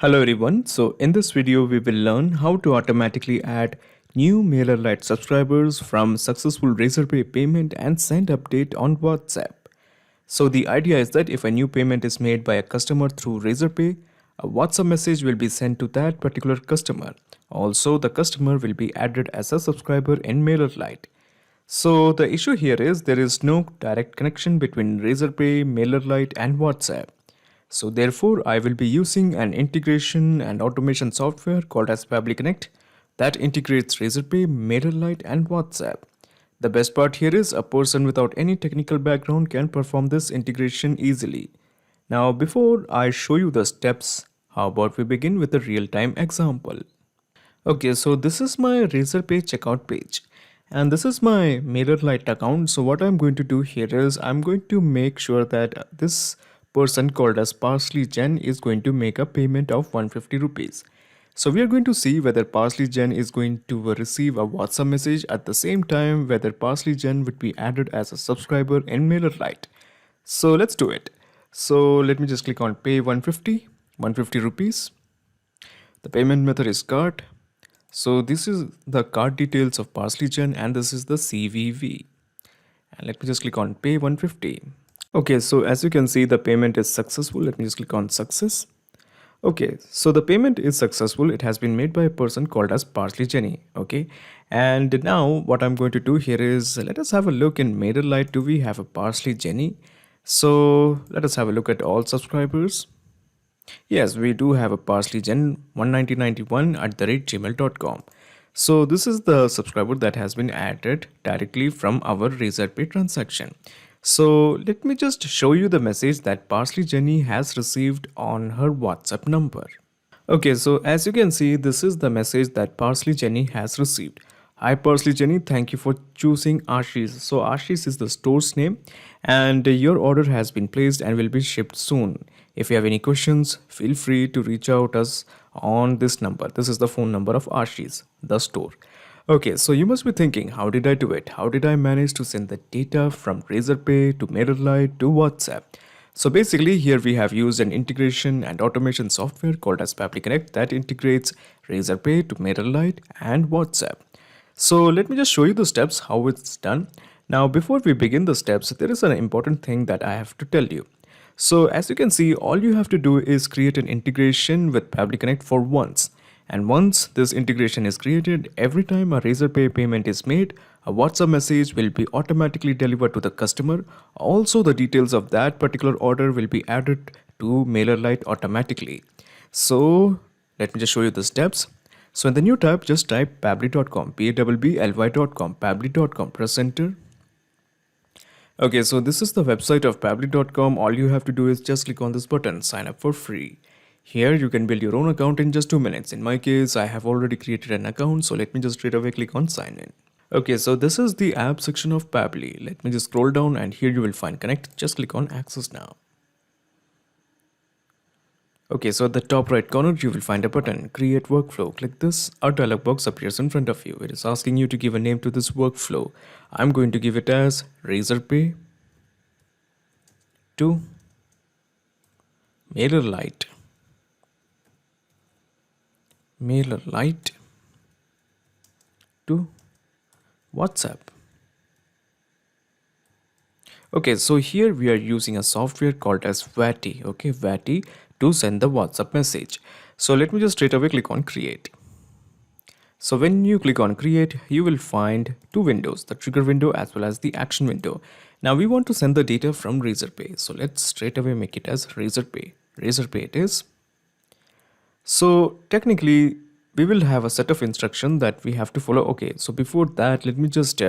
Hello everyone, so in this video we will learn how to automatically add new MailerLite subscribers from successful Razorpay payment and send update on WhatsApp. So the idea is that if a new payment is made by a customer through Razorpay, a WhatsApp message will be sent to that particular customer. Also, the customer will be added as a subscriber in MailerLite. So the issue here is there is no direct connection between Razorpay, MailerLite and WhatsApp. So therefore, I will be using an integration and automation software called as Pabbly Connect that integrates Razorpay, MailerLite and WhatsApp. The best part here is a person without any technical background can perform this integration easily. Now before I show you the steps, how about we begin with a real-time example. Okay, so this is my Razorpay checkout page. And this is my MailerLite account. So what I'm going to do here is I'm going to make sure that this person called as 𝗪𝗆 is going to make a payment of 150 rupees. So we are going to see whether 𝗪𝗆 is going to receive a WhatsApp message at the same time whether 𝗪𝗆 would be added as a subscriber in MailerLite. So let's do it. So let me just click on pay 150 rupees. The payment method is card. So this is the card details of 𝗪𝗆 and this is the CVV. And let me just click on pay 150. Okay, so as you can see, the payment is successful. Let me just click on success. Okay, so the payment is successful. It has been made by a person called as 𝗪𝗆. Okay, and now what I'm going to do here is let us have a look in MailerLite. Do we have a 𝗪𝗆? So let us have a look at all subscribers. Yes, we do have a 𝗪𝗆 19091@gmail.com. So this is the subscriber that has been added directly from our Razorpay transaction. So let me just show you the message that 𝗪𝗆 has received on her WhatsApp number. Okay, so as you can see, this is the message that 𝗪𝗆 has received. Hi 𝗪𝗆, thank you for choosing 𝗪𝗆. So 𝗪𝗆 is the store's name and your order has been placed and will be shipped soon. If you have any questions, feel free to reach out us on this number. This is the phone number of 𝗪𝗆, the store. Okay, so you must be thinking, how did I do it? How did I manage to send the data from Razorpay to MailerLite to WhatsApp? So basically here we have used an integration and automation software called as Pabbly Connect that integrates Razorpay to MailerLite and WhatsApp. So let me just show you the steps how it's done. Now before we begin the steps, there is an important thing that I have to tell you. So as you can see, all you have to do is create an integration with Pabbly Connect for once. And once this integration is created, every time a Razorpay payment is made, a WhatsApp message will be automatically delivered to the customer. Also, the details of that particular order will be added to MailerLite automatically. So let me just show you the steps. So in the new tab, just type pabbly.com, pabbly.com, pabbly.com, press enter. Okay, so this is the website of pabbly.com. All you have to do is just click on this button, sign up for free. Here you can build your own account in just 2 minutes. In my case, I have already created an account, so let me just straight away click on sign in. Okay, so this is the app section of Pabbly. Let me just scroll down and here you will find connect. Just click on access now. Okay, so at the top right corner, you will find a button, create workflow. Click this, a dialog box appears in front of you. It is asking you to give a name to this workflow. I'm going to give it as Razorpay to MailerLite. MailerLite to WhatsApp. Okay, so here we are using a software called as 𝗏𝗏, okay, 𝗏𝗏 to send the WhatsApp message. So let me just straight away click on create. So when you click on create, you will find two windows, the trigger window as well as the action window. Now we want to send the data from Razorpay. So let's straight away make it as Razorpay. Razorpay it is. So technically we will have a set of instruction that we have to follow. Okay, so before that, let me just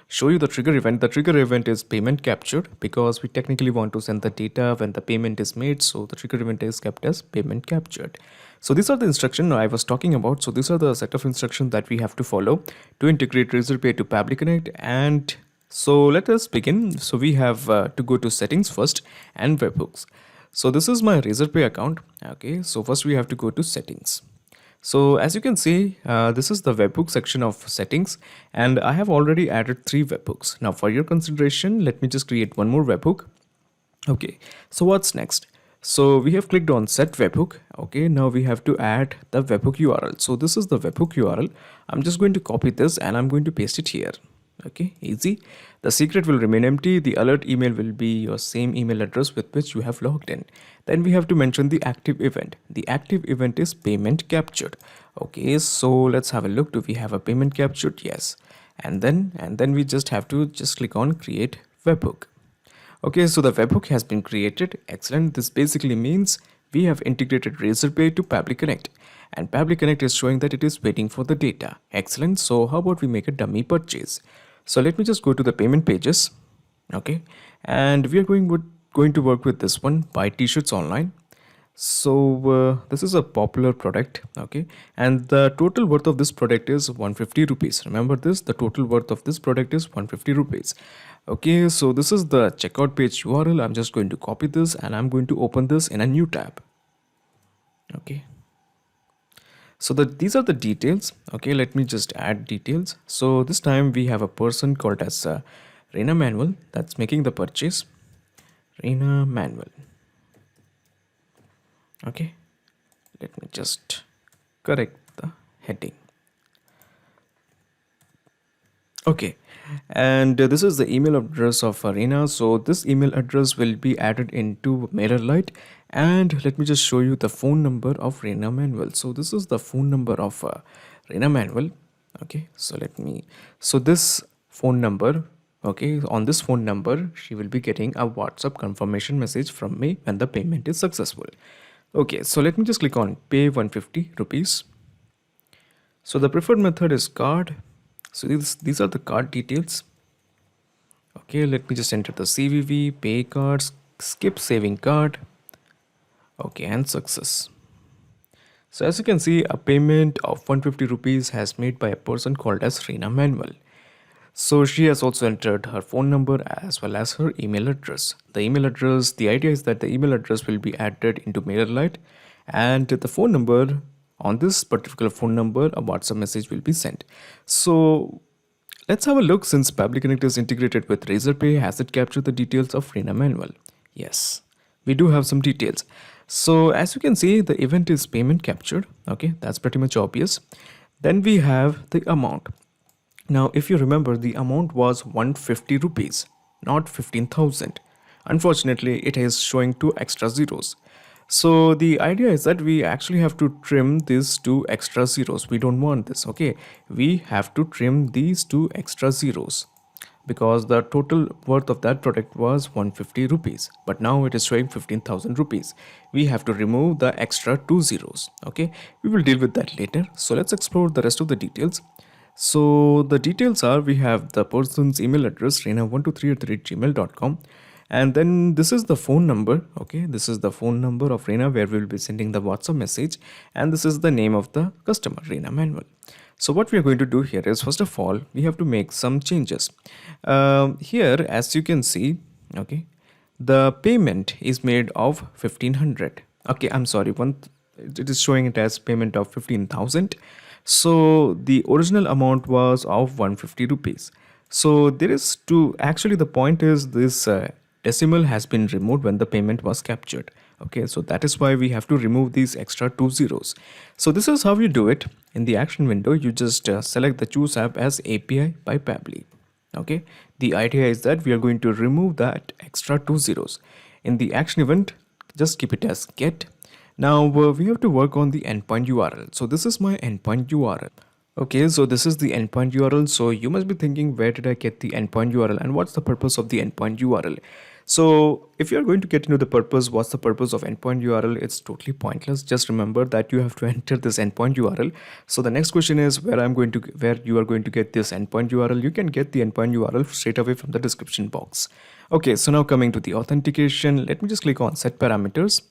show you the trigger event. The trigger event is payment captured because we technically want to send the data when the payment is made. So the trigger event is kept as payment captured. So these are the instructions I was talking about. So these are the set of instructions that we have to follow to integrate Razorpay to Pabbly Connect. And so let us begin. So we have to go to settings first and webhooks. So this is my Razorpay account. Okay, so first we have to go to settings. So as you can see, this is the webhook section of settings and I have already added 3 webhooks. Now for your consideration, let me just create one more webhook. Okay, so what's next? So we have clicked on set webhook. Okay, now we have to add the webhook URL. So this is the webhook URL. I'm just going to copy this and I'm going to paste it here. Okay, easy. The secret will remain empty. The alert email will be your same email address with which you have logged in. Then we have to mention the active event. The active event is payment captured. Okay, so let's have a look. Do we have a payment captured? Yes. And then we just have to click on create webhook. Okay, so the webhook has been created. Excellent. This basically means we have integrated Razorpay to Pabbly Connect, and Pabbly Connect is showing that it is waiting for the data. Excellent. So how about we make a dummy purchase? So let me just go to the payment pages. Okay, and we are going to work with this one, buy t-shirts online. So this is a popular product. Okay, and the total worth of this product is 150 rupees. Remember this, the total worth of this product is 150 rupees. Okay, so this is the checkout page URL. I'm just going to copy this and I'm going to open this in a new tab. Okay, so these are the details. Okay, let me just add details. So this time we have a person called as 𝗪𝗵𝘆 that's making the purchase. 𝗪𝗵𝘆. Okay, let me just correct the heading. Okay, and this is the email address of Arena. So this email address will be added into MailerLite, and let me just show you the phone number of 𝗪𝗵𝘆. So this is the phone number of 𝗪𝗵𝘆. Okay, so this phone number, okay, on this phone number she will be getting a WhatsApp confirmation message from me when the payment is successful. Okay, so let me just click on pay 150 rupees. So the preferred method is card. So these are the card details. Okay, let me just enter the CVV, pay cards, skip saving card. Okay, and success. So as you can see, a payment of 150 rupees has made by a person called as 𝗪𝗵𝘆. So she has also entered her phone number as well as her email address. The idea is that the email address will be added into MailerLite, and the phone number, on this particular phone number, a WhatsApp message will be sent. So let's have a look. Since Pabbly Connect is integrated with Razorpay, has it captured the details of 𝗪𝗵𝘆? Yes, we do have some details. So as you can see, the event is payment captured. Okay, that's pretty much obvious. Then we have the amount. Now, if you remember, the amount was 150 rupees, not 15,000. Unfortunately, it is showing 2 extra zeros. So the idea is that we actually have to trim these 2 extra zeros. We don't want this. Okay, we have to trim these 2 extra zeros because the total worth of that product was 150 rupees, but now it is showing 15,000 rupees. We have to remove the extra 2 zeros. Okay, we will deal with that later. So let's explore the rest of the details. So the details are, we have the person's email address 𝗪𝗵𝘆123@gmail.com, and then this is the phone number. Okay, this is the phone number of Reena where we will be sending the WhatsApp message, and this is the name of the customer, 𝗪𝗵𝘆. So what we are going to do here is, first of all, we have to make some changes. Here, as you can see, okay, the payment is made of 1500. Okay, I'm sorry, it is showing it as payment of 15,000. So the original amount was of 150 rupees. So there is actually the point is this decimal has been removed when the payment was captured. Okay, so that is why we have to remove these extra 2 zeros. So this is how you do it. In the action window, you just select the choose app as API by Pabbly. Okay, the idea is that we are going to remove that extra 2 zeros. In the action event, just keep it as get. Now we have to work on the endpoint URL. So this is my endpoint URL. Okay, so this is the endpoint URL. So you must be thinking, where did I get the endpoint URL and what's the purpose of the endpoint URL? So if you're going to get into the purpose, what's the purpose of endpoint URL, it's totally pointless. Just remember that you have to enter this endpoint URL. So the next question is where you are going to get this endpoint URL. You can get the endpoint URL straight away from the description box. Okay, so now coming to the authentication, let me just click on set parameters.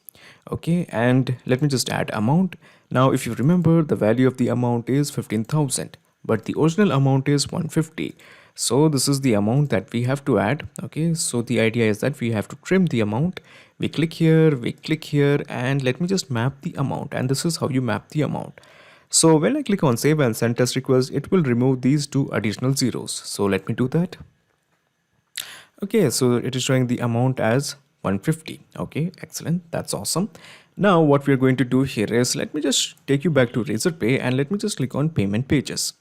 Okay, and let me just add amount. Now if you remember, the value of the amount is 15,000, but the original amount is 150. So this is the amount that we have to add. Okay, so the idea is that we have to trim the amount. We click here, and let me just map the amount, and this is how you map the amount. So when I click on save and send test request, it will remove these 2 additional zeros. So let me do that. Okay, so it is showing the amount as 150. Okay, excellent. That's awesome. Now what we're going to do here is, let me just take you back to Razorpay and let me just click on payment pages.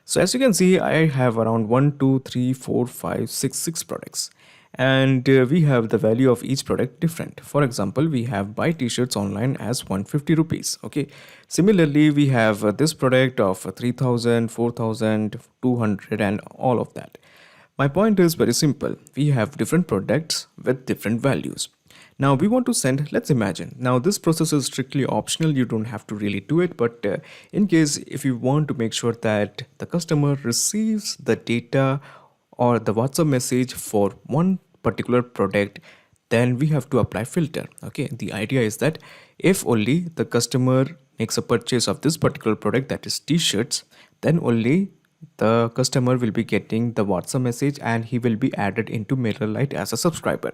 So as you can see, I have around 1, 2, 3, 4, 5, 6, 6 products. And we have the value of each product different. For example, we have buy t-shirts online as 150 rupees. Okay. Similarly, we have this product of 3000, 4000, 200 and all of that. My point is very simple. We have different products with different values. Now we want to send, let's imagine. Now this process is strictly optional. You don't have to really do it. But in case if you want to make sure that the customer receives the data or the WhatsApp message for one particular product, then we have to apply filter. Okay. The idea is that if only the customer makes a purchase of this particular product, that is t-shirts, then only the customer will be getting the WhatsApp message and he will be added into MailerLite as a subscriber.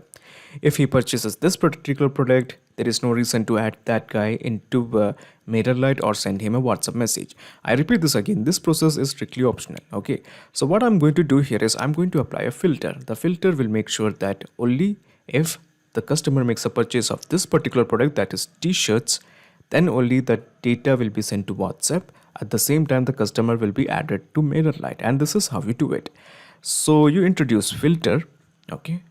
If he purchases this particular product, there is no reason to add that guy into MailerLite or send him a WhatsApp message. I repeat this again, this process is strictly optional. Okay, so what I'm going to do here is I'm going to apply a filter. The filter will make sure that only if the customer makes a purchase of this particular product, that is t-shirts, then only the data will be sent to WhatsApp. At the same time, the customer will be added to MailerLite, and this is how we do it. So you introduce filter, okay,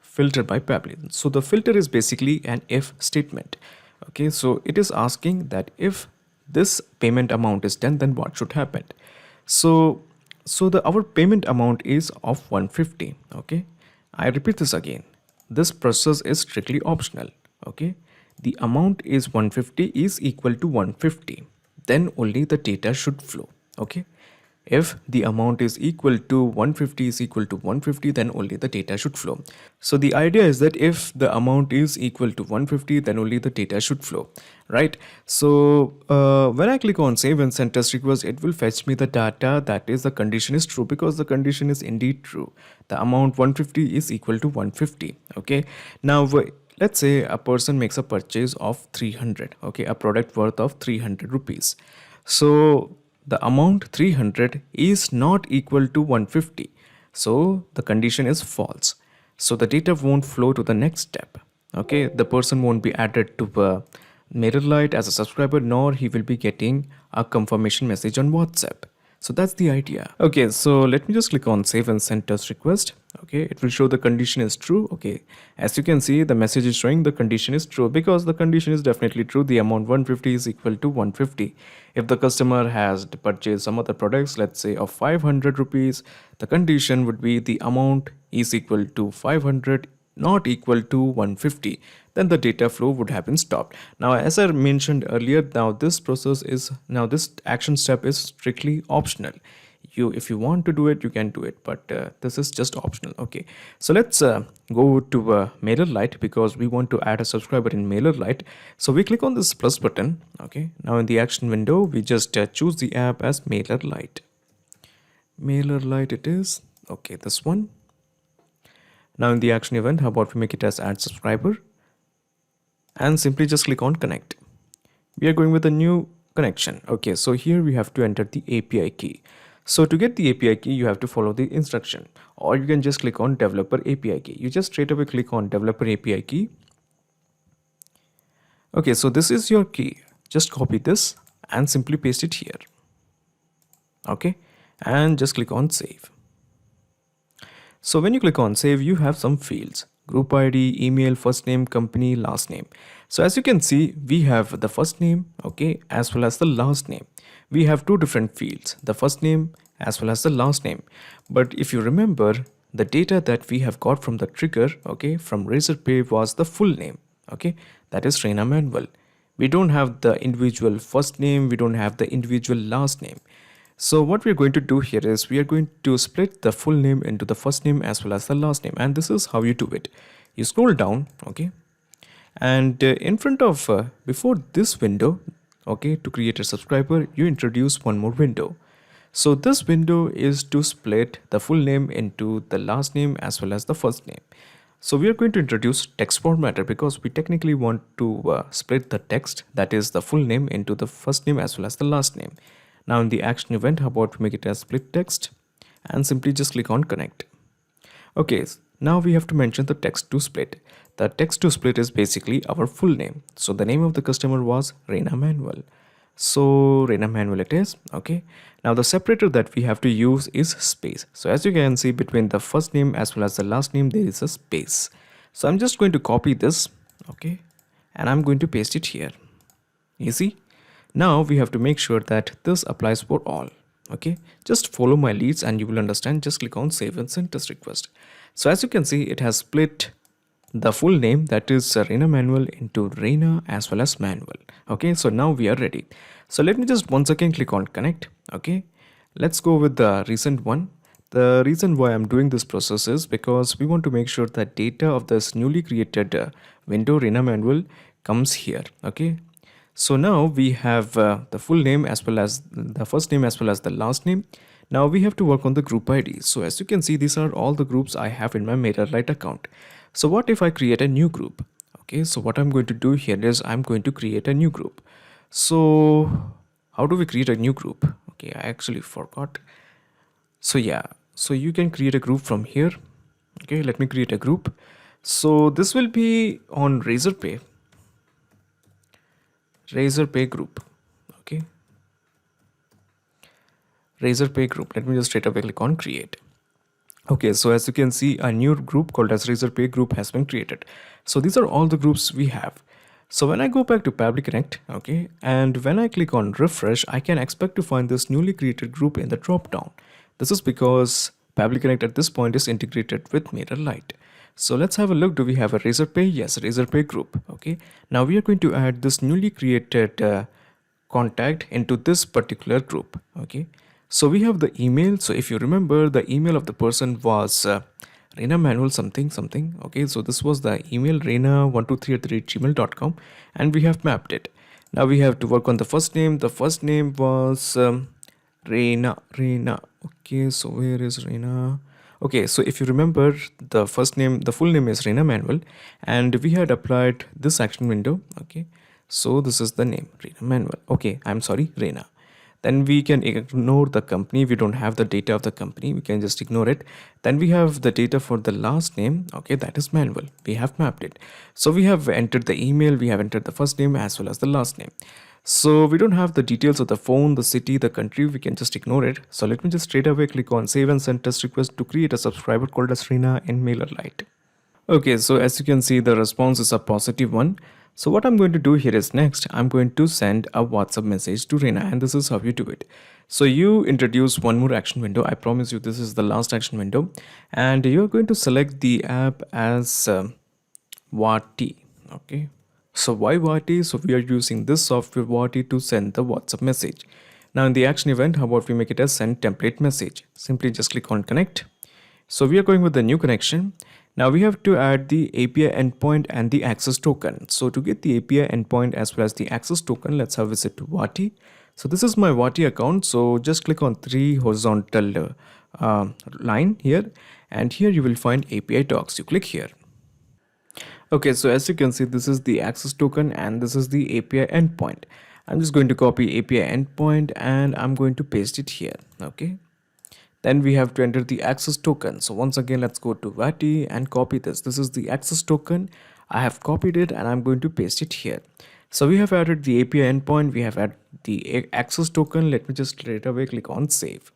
filter by Pabbly. So the filter is basically an if statement. Okay, so it is asking that if this payment amount is done, then what should happen? So our payment amount is of 150. Okay, I repeat this again. This process is strictly optional. Okay, the amount is 150 is equal to 150. Then only the data should flow. Okay, if the amount is equal to 150 is equal to 150, then only the data should flow. So the idea is that if the amount is equal to 150, then only the data should flow, right? So when I click on save and send test request, it will fetch me the data, that is the condition is true, because the condition is indeed true. The amount 150 is equal to 150. Okay, now let's say a person makes a purchase of 300, okay, a product worth of 300 rupees. So the amount 300 is not equal to 150. So the condition is false. So the data won't flow to the next step. Okay, the person won't be added to MailerLite as a subscriber, nor he will be getting a confirmation message on WhatsApp. So that's the idea. Okay, so let me just click on save and send test request. Okay, it will show the condition is true. Okay, as you can see, the message is showing the condition is true because the condition is definitely true. The amount 150 is equal to 150. If the customer has purchased some other products, let's say of 500 rupees, the condition would be the amount is equal to 500, not equal to 150. Then the data flow would have been stopped. Now, as I mentioned earlier, this action step is strictly optional. If you want to do it, you can do it, but this is just optional. Okay, so let's go to MailerLite because we want to add a subscriber in MailerLite. So we click on this plus button. Okay, now in the action window, we just choose the app as MailerLite. MailerLite it is. Okay, this one. Now in the action event, how about we make it as add subscriber? And simply just click on connect. We are going with a new connection. Okay, so here we have to enter the API key. So to get the API key, you have to follow the instruction, or you can just click on developer API key. You just straight away click on developer API key. Okay, so this is your key. Just copy this and simply paste it here. Okay, and just click on save. So when you click on save, you have some fields: group ID, email, first name, company, last name. So as you can see, we have the first name, okay, as well as the last name. We have two different fields, the first name as well as the last name. But if you remember, the data that we have got from the trigger, okay, from Razorpay was the full name, okay, that is 𝗪𝗵𝘆. We don't have the individual first name, we don't have the individual last name. So what we're going to do here is we are going to split the full name into the first name as well as the last name, and this is how you do it. You scroll down, okay, and in front of before this window, okay, to create a subscriber, you introduce one more window. So this window is to split the full name into the last name as well as the first name. So we are going to introduce text formatter because we technically want to split the text, that is the full name, into the first name as well as the last name. Now in the action event, how about we make it as split text and simply just click on connect. Okay, Now we have to mention the text to split. The text to split is basically our full name. So the name of the customer was 𝗍𝗏𝗪𝗏. So 𝗍𝗏𝗪𝗏 it is. Okay. Now the separator that we have to use is space. So as you can see, between the first name as well as the last name, there is a space. So I'm just going to copy this. Okay. And I'm going to paste it here. You see? Now we have to make sure that this applies for all. Okay. Just follow my leads and you will understand. Just click on save and send test request. So as you can see, it has split the full name, that is 𝗍𝗏𝗪𝗏, into Reina as well as Manuel. Okay, so now we are ready. So let me just once again click on connect. Okay, let's go with the recent one. The reason why I'm doing this process is because we want to make sure that data of this newly created window 𝗍𝗏𝗪𝗏 comes here. Okay, so now we have the full name as well as the first name as well as the last name. Now we have to work on the group ID. So as you can see, these are all the groups I have in my MailerLite account. So what if I create a new group? Okay, so what I'm going to do here is I'm going to create a new group. So how do we create a new group? Okay, I actually forgot. So yeah, so you can create a group from here. Okay, let me create a group. So this will be on Razorpay. Razorpay group. Okay. Razorpay group. Let me just straight away click on create. Okay, so as you can see, a new group called as Razorpay group has been created. So these are all the groups we have. So when I go back to Pabbly Connect, okay, and when I click on refresh, I can expect to find this newly created group in the drop down. This is because Pabbly Connect at this point is integrated with MailerLite. So let's have a look. Do we have a Razorpay? Yes, Razorpay group. Okay, now we are going to add this newly created contact into this particular group. Okay, so we have the email. So if you remember, the email of the person was 𝗍𝗏𝗪𝗏 something. Okay, so this was the email 𝗍𝗏123@gmail.com, and we have mapped it. Now we have to work on the first name. The first name was Reina. Okay, so where is Reina? Okay, so if you remember, the first name, the full name is 𝗍𝗏𝗪𝗏, and we had applied this action window. Okay, so this is the name 𝗍𝗏𝗪𝗏. Okay, I'm sorry, Reina. Then we can ignore the company. We don't have the data of the company. We can just ignore it. Then we have the data for the last name. Okay, that is Manuel. We have mapped it. So we have entered the email. We have entered the first name as well as the last name. So we don't have the details of the phone, the city, the country. We can just ignore it. So let me just straight away click on save and send test request to create a subscriber called as Reina in MailerLite. Okay, so as you can see, the response is a positive one. So what I'm going to do here is next, I'm going to send a WhatsApp message to Reina, and this is how you do it. So you introduce one more action window. I promise you this is the last action window, and you're going to select the app as 𝗏𝗏. Okay, so why 𝗏𝗏? So we are using this software 𝗏𝗏 to send the WhatsApp message. Now in the action event, how about we make it as send template message? Simply just click on connect. So we are going with the new connection. Now we have to add the API endpoint and the access token. So to get the API endpoint as well as the access token, let's have a visit to 𝗏𝗏. So this is my 𝗏𝗏 account. So just click on 3 horizontal line here, and here you will find API docs. You click here. Okay, so as you can see, this is the access token and this is the API endpoint. I'm just going to copy API endpoint and I'm going to paste it here. Okay. Then we have to enter the access token. So once again, let's go to 𝗏𝗏 and copy this. This is the access token. I have copied it and I'm going to paste it here. So we have added the API endpoint. We have added the access token. Let me just straight away click on save.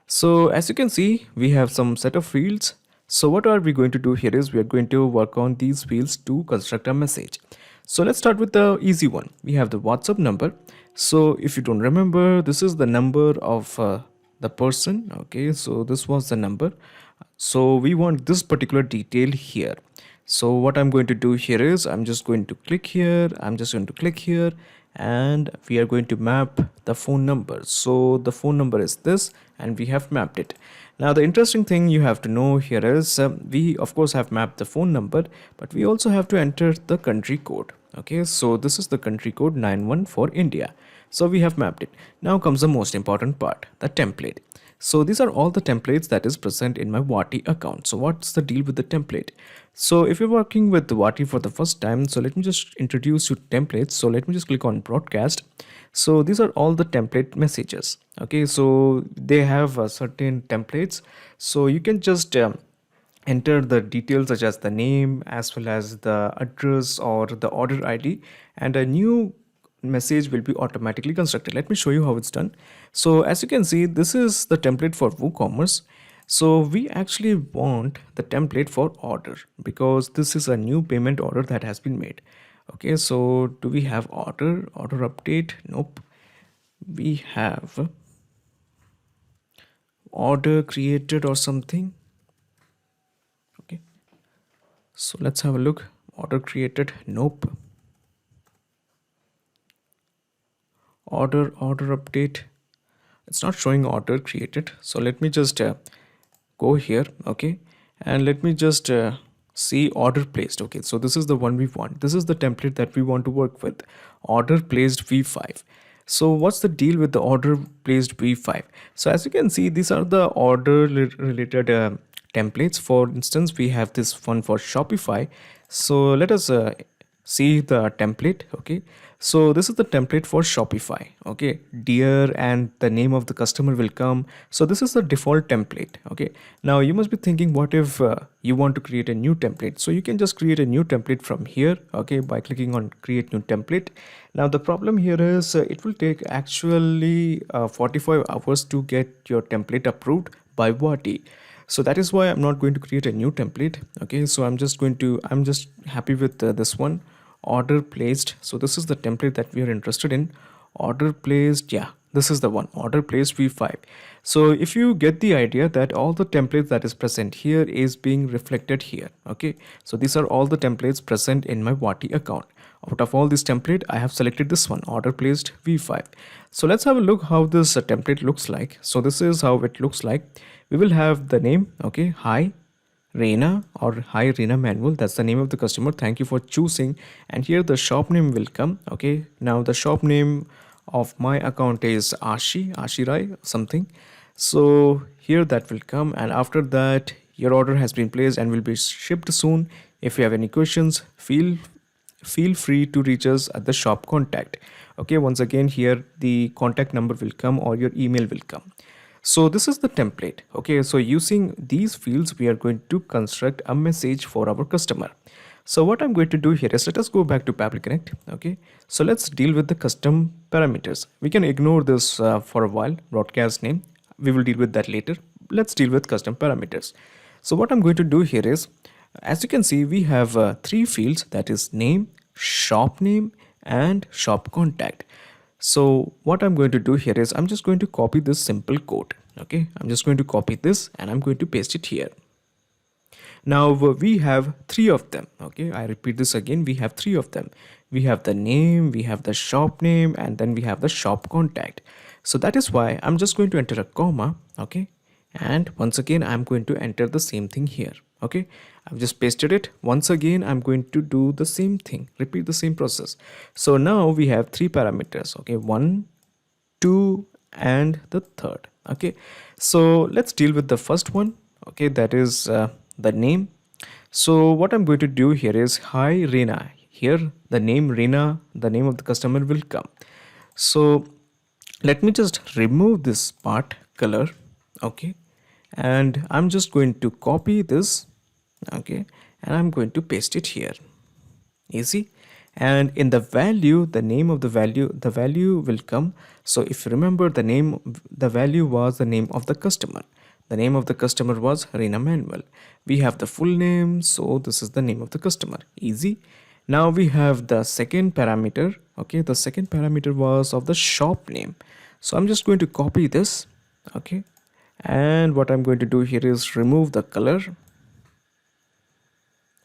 So as you can see, we have some set of fields. So what are we going to do here is we are going to work on these fields to construct a message. So let's start with the easy one. We have the WhatsApp number. So if you don't remember, this is the number of the person. Okay, so this was the number. So we want this particular detail here. So what I'm going to do here is I'm just going to click here. I'm just going to click here and we are going to map the phone number. So the phone number is this and we have mapped it. Now the interesting thing you have to know here is we of course have mapped the phone number, but we also have to enter the country code. Okay, so this is the country code 91 for India. So we have mapped it. Now comes the most important part, the template. So these are all the templates that is present in my 𝗏𝗏 account. So what's the deal with the template? So if you're working with 𝗏𝗏 for the first time, so let me just introduce you to templates. So let me just click on broadcast. So these are all the template messages. Okay, so they have certain templates. So you can just enter the details such as the name as well as the address or the order ID, and a new message will be automatically constructed. Let me show you how it's done. So as you can see, this is the template for WooCommerce. So we actually want the template for order because this is a new payment order that has been made. Okay, so do we have order update? Nope. We have order created or something. Okay, so let's have a look. Order created. Nope. Order update. It's not showing order created. So let me just go here. Okay, and let me just see order placed. Okay, so this is the one we want. This is the template that we want to work with. Order placed v5. So what's the deal with the order placed v5? So as you can see, these are the order related templates. For instance, we have this one for Shopify. So let us see the template. Okay, so this is the template for Shopify. Okay, dear and the name of the customer will come. So this is the default template. Okay, now you must be thinking, what if you want to create a new template? So you can just create a new template from here. Okay, by clicking on create new template. Now the problem here is it will take actually 45 hours to get your template approved by Wati. So that is why I'm not going to create a new template. Okay, so I'm just happy with this one, order placed. So this is the template that we are interested in. Order placed, yeah, this is the one, order placed v5. So if you get the idea that all the templates that is present here is being reflected here. Okay, so these are all the templates present in my Wati account. Out of all this template, I have selected this one, order placed v5. So let's have a look how this template looks like. So this is how it looks like. We will have the name. Okay, hi Reina or hi 𝗍𝗯𝗆, that's the name of the customer, thank you for choosing. And here the shop name will come. Okay, now the shop name of my account is 𝗏𝗍 something. So here that will come, and after that your order has been placed and will be shipped soon. If you have any questions, feel free to reach us at the shop contact. Okay, once again here the contact number will come or your email will come. So this is the template. Okay, so using these fields we are going to construct a message for our customer. So what I'm going to do here is, let us go back to Pabbly Connect. Okay, so let's deal with the custom parameters. We can ignore this for a while, broadcast name, we will deal with that later. Let's deal with custom parameters. So what I'm going to do here is, as you can see, we have three fields, that is name, shop name and shop contact. So what I'm going to do here is, I'm just going to copy this simple code. Okay, I'm just going to copy this and I'm going to paste it here. Now we have three of them. Okay, I repeat this again, we have three of them. We have the name, we have the shop name, and then we have the shop contact. So that is why I'm just going to enter a comma. Okay, and once again I'm going to enter the same thing here. Okay, I've just pasted it. Once again I'm going to do the same thing, repeat the same process. So now we have three parameters. Okay, 1, 2 and the third. Okay, so let's deal with the first one. Okay, that is the name. So what I'm going to do here is, hi Reina. Here the name Reina, the name of the customer will come. So let me just remove this part, color. Okay, and I'm just going to copy this. Okay, and I'm going to paste it here. Easy. And in the value, the name of the value will come. So if you remember, the value was the name of the customer. The name of the customer was 𝗍𝗯𝗆. We have the full name, so this is the name of the customer. Easy. Now we have the second parameter. Okay, the second parameter was of the shop name. So I'm just going to copy this. Okay, and what I'm going to do here is remove the color.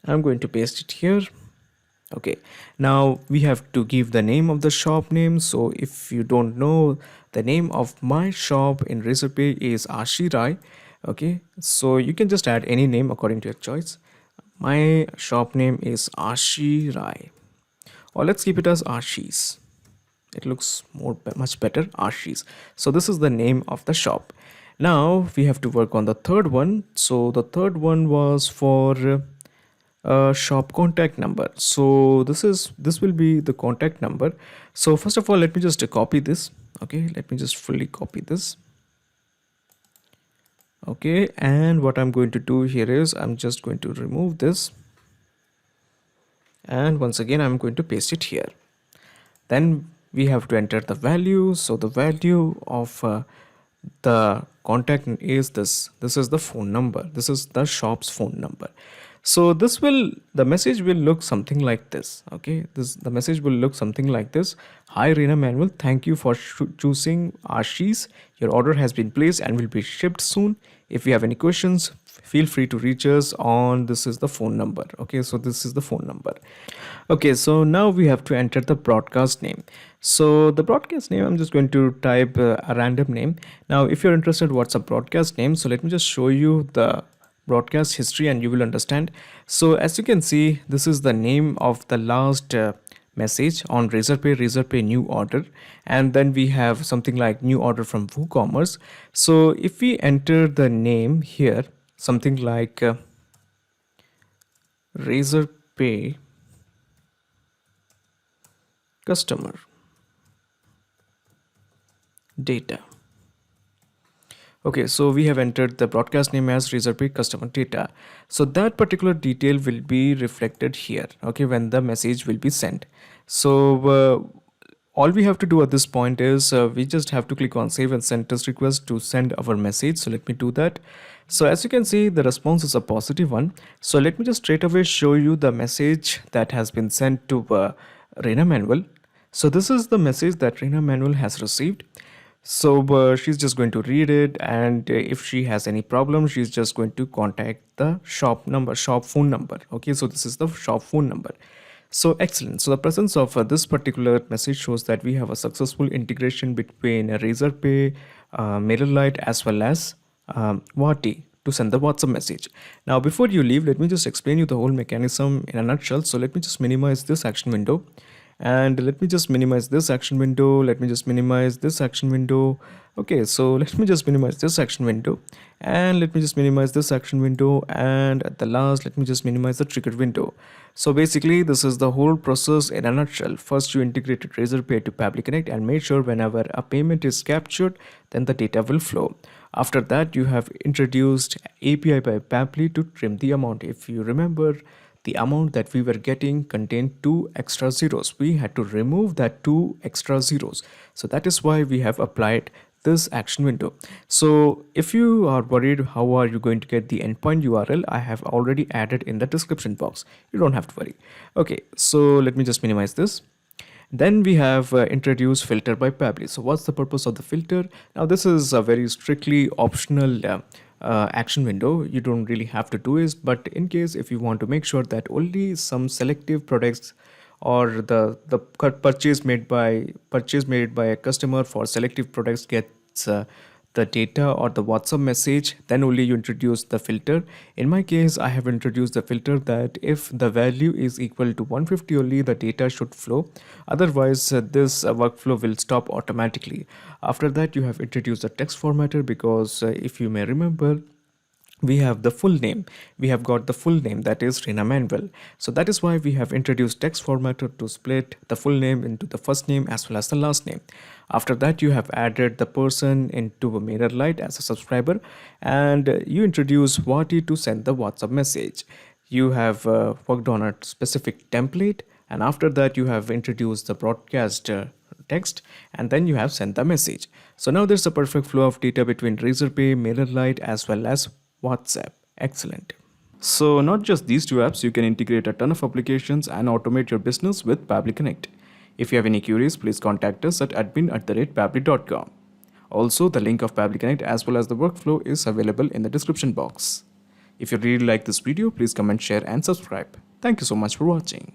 I'm going to paste it here. Okay, now we have to give the name of the shop name. So if you don't know, the name of my shop in Razorpay is 𝗏𝗍. Okay, so you can just add any name according to your choice. My shop name is 𝗏𝗍𝗲, or let's keep it as 𝗏𝗍𝗫. It looks much better, 𝗏𝗍𝗫. So this is the name of the shop. Now we have to work on the third one. So the third one was for shop contact number. So this will be the contact number. So first of all, let me just copy this. Okay, let me just fully copy this. Okay, and what I'm going to do here is I'm just going to remove this, and once again I'm going to paste it here. Then we have to enter the value. So the value of the contact is this is the phone number, this is the shop's phone number. So the message will look something like this. Okay, the message will look something like this. Hi 𝗃𝗚𝗃𝗯𝗃𝗃, thank you for choosing 𝗪𝗃𝗍. Your order has been placed and will be shipped soon. If you have any questions, feel free to reach us on this is the phone number. Okay, so this is the phone number. Okay, so now we have to enter the broadcast name. So the broadcast name, I'm just going to type a random name. Now if you're interested what's a broadcast name, so let me just show you the broadcast history and you will understand. So as you can see, this is the name of the last message on Razorpay new order, and then we have something like new order from WooCommerce. So if we enter the name here, something like Razorpay customer data. Okay, so we have entered the broadcast name as Razorpay customer data. So that particular detail will be reflected here, okay, when the message will be sent. So all we have to do at this point is we just have to click on save and send test request to send our message. So let me do that. So as you can see, the response is a positive one. So let me just straight away show you the message that has been sent to 𝗃𝗚𝗃𝗍𝗃. So this is the message that 𝗃𝗚𝗃𝗃 has received. So she's just going to read it, and if she has any problem, she's just going to contact the shop phone number. Okay, so this is the shop phone number. So excellent. So the presence of this particular message shows that we have a successful integration between Razorpay, MailerLite as well as 𝗏𝗪𝗏 to send the WhatsApp message. Now before you leave, let me just explain you the whole mechanism in a nutshell. So let me just minimize this action window, and let me just minimize this action window. Let me just minimize this action window. Okay, so let me just minimize this action window, and let me just minimize this action window, and at the last let me just minimize the trigger window. So basically this is the whole process in a nutshell. First you integrated Razorpay to Pabbly Connect and made sure whenever a payment is captured, then the data will flow. After that you have introduced API by Pabbly to trim the amount. If you remember, the amount that we were getting contained 2 extra zeros. We had to remove that 2 extra zeros. So that is why we have applied this action window. So if you are worried how are you going to get the endpoint URL, I have already added in the description box. You don't have to worry. Okay, so let me just minimize this. Then we have introduced filter by Pabbly. So what's the purpose of the filter? Now this is a very strictly optional action window. You don't really have to do it, but in case if you want to make sure that only some selective products or the purchase made by a customer for selective products gets the data or the WhatsApp message, then only you introduce the filter. In my case, I have introduced the filter that if the value is equal to 150 only, the data should flow. Otherwise, this workflow will stop automatically. After that, you have introduced the text formatter because if you may remember, we have the full name. We have got the full name, that is 𝗃𝗚𝗃𝗯𝗃𝗃. So that is why we have introduced text formatter to split the full name into the first name as well as the last name. After that, you have added the person into a MailerLite as a subscriber, and you introduce 𝗏𝗪𝗏 to send the WhatsApp message. You have worked on a specific template, and after that you have introduced the broadcast text, and then you have sent the message. So now there's a perfect flow of data between Razorpay, MailerLite as well as WhatsApp. Excellent. So not just these two apps, you can integrate a ton of applications and automate your business with Pabbly Connect. If you have any queries, please contact us at admin@pabbly.com. Also, the link of Pabbly Connect as well as the workflow is available in the description box. If you really like this video, please comment, share and subscribe. Thank you so much for watching.